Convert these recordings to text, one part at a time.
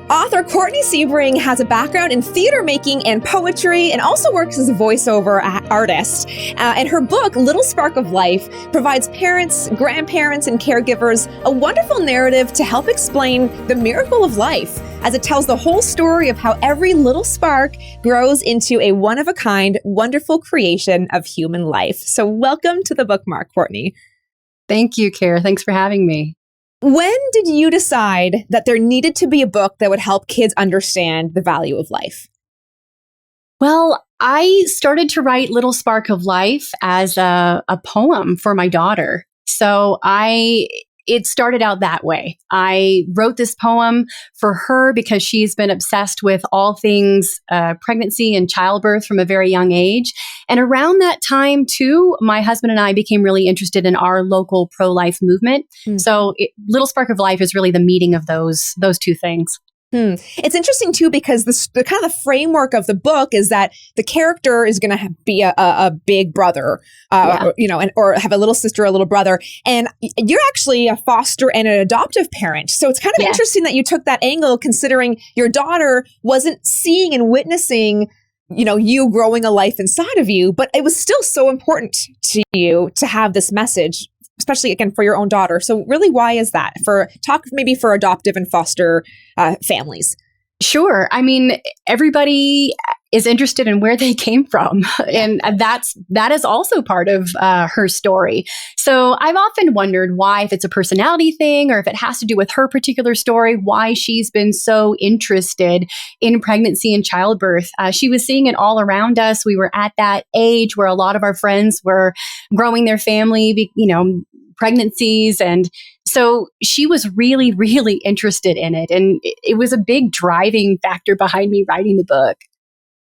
Author Courtney Siebring has a background in theater making and poetry and also works as a voiceover artist. And her book, Little Spark of Life, provides parents, grandparents, and caregivers a wonderful narrative to help explain the miracle of life, as it tells the whole story of how every little spark grows into a one-of-a-kind, wonderful creation of human life. So welcome to the Bookmark, Courtney. Thank you, Kara. Thanks for having me. When did you decide that there needed to be a book that would help kids understand the value of life? Well, I started to write Little Spark of Life as a poem for my daughter. So it started out that way. I wrote this poem for her because she's been obsessed with all things pregnancy and childbirth from a very young age. And around that time, too, my husband and I became really interested in our local pro-life movement. So Little Spark of Life is really the meeting of those two things. It's interesting, too, because the kind of the framework of the book is that the character is going to be a big brother, or have a little sister or a little brother. And you're actually a foster and an adoptive parent. So it's kind of interesting that you took that angle, considering your daughter wasn't seeing and witnessing, you growing a life inside of you. But it was still so important to you to have this message, especially, again, for your own daughter. So really, why is that? Talk maybe for adoptive and foster families. Sure. I mean, everybody is interested in where they came from. And that is also part of her story. So I've often wondered why, if it's a personality thing or if it has to do with her particular story, why she's been so interested in pregnancy and childbirth. She was seeing it all around us. We were at that age where a lot of our friends were growing their family, pregnancies. And so she was really, really interested in it. And it was a big driving factor behind me writing the book.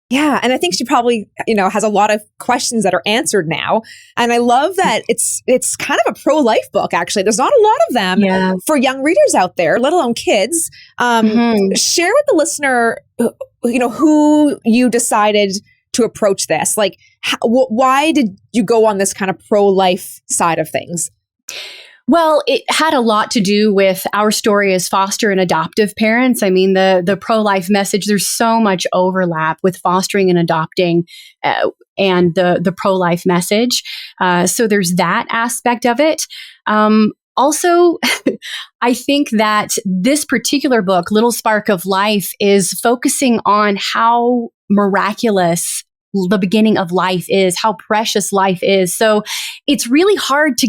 Yeah. And I think she probably, has a lot of questions that are answered now. And I love that it's kind of a pro-life book, actually. There's not a lot of them for young readers out there, let alone kids. Share with the listener, who you decided to approach this. Like, why did you go on this kind of pro-life side of things? Well, it had a lot to do with our story as foster and adoptive parents. I mean, the pro-life message, there's so much overlap with fostering and adopting and the pro-life message. So there's that aspect of it. Also, I think that this particular book, Little Spark of Life, is focusing on how miraculous the beginning of life is, how precious life is. So it's really hard to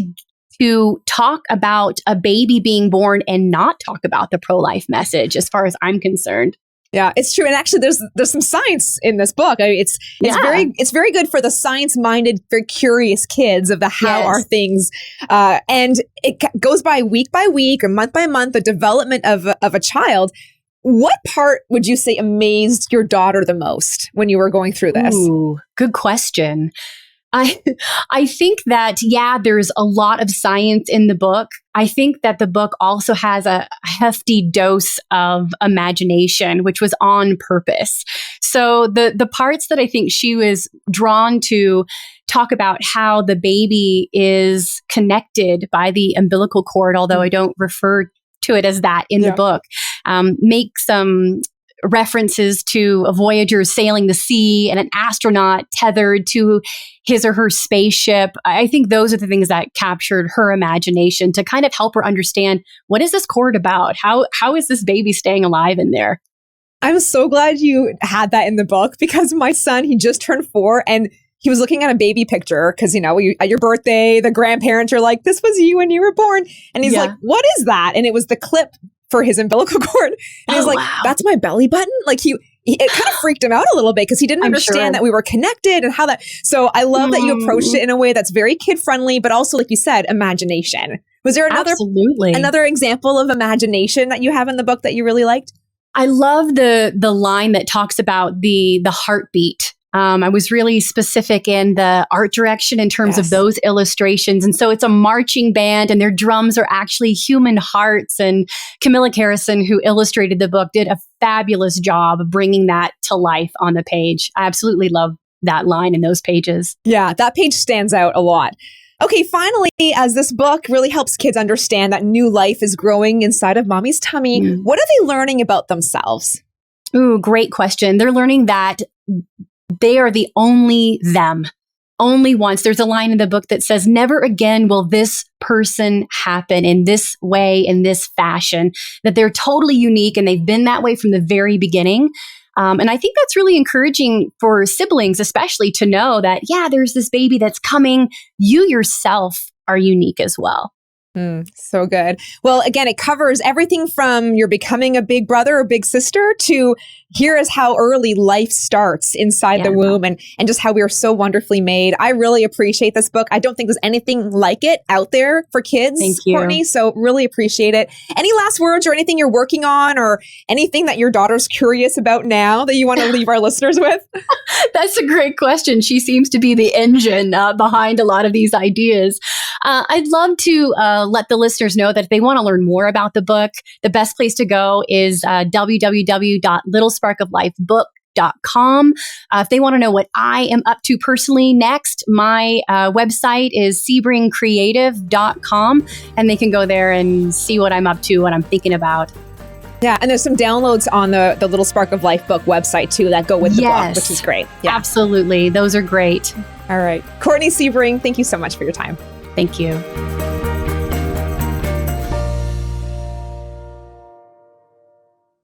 talk about a baby being born and not talk about the pro-life message, as far as I'm concerned. Yeah, it's true. And actually, there's some science in this book. I mean, it's very good for the science-minded, very curious kids of the how are things. And it goes by week or month by month, the development of a child. What part would you say amazed your daughter the most when you were going through this? Ooh, good question. I think that, there's a lot of science in the book. I think that the book also has a hefty dose of imagination, which was on purpose. So the parts that I think she was drawn to talk about how the baby is connected by the umbilical cord, although I don't refer to it as that in the book, make some references to a voyager sailing the sea and an astronaut tethered to his or her spaceship. I think those are the things that captured her imagination to kind of help her understand, what is this cord about? How is this baby staying alive in there? I'm so glad you had that in the book, because my son, he just turned 4 and he was looking at a baby picture because, at your birthday, the grandparents are like, this was you when you were born. And he's like, what is that? And it was the clip for his umbilical cord. And he's like, that's my belly button. Like it kind of freaked him out a little bit because he didn't understand that we were connected and how that. So I love that you approached it in a way that's very kid friendly, but also, like you said, imagination. Was there another example of imagination that you have in the book that you really liked? I love the line that talks about the heartbeat. I was really specific in the art direction in terms of those illustrations. And so it's a marching band and their drums are actually human hearts. And Camilla Carrison, who illustrated the book, did a fabulous job of bringing that to life on the page. I absolutely love that line in those pages. Yeah, that page stands out a lot. Okay, finally, as this book really helps kids understand that new life is growing inside of mommy's tummy, what are they learning about themselves? Ooh, great question. They're learning that they are the only them. Only once. There's a line in the book that says, never again will this person happen in this way, in this fashion, that they're totally unique and they've been that way from the very beginning. And I think that's really encouraging for siblings, especially to know that, yeah, there's this baby that's coming. You yourself are unique as well. So good. Well, again, it covers everything from you're becoming a big brother or big sister to here is how early life starts inside the womb and just how we are so wonderfully made. I really appreciate this book. I don't think there's anything like it out there for kids, Thank you. Courtney. So really appreciate it. Any last words or anything you're working on or anything that your daughter's curious about now that you want to leave our listeners with? That's a great question. She seems to be the engine behind a lot of these ideas. I'd love to let the listeners know that if they want to learn more about the book, the best place to go is www.littlesparkoflifebook.com. If they want to know what I am up to personally next, my website is sebringcreative.com, and they can go there and see what I'm up to, what I'm thinking about. Yeah, and there's some downloads on the Little Spark of Life book website too that go with the book, which is great. Yeah. Absolutely. Those are great. All right. Courtney Siebring, thank you so much for your time. Thank you.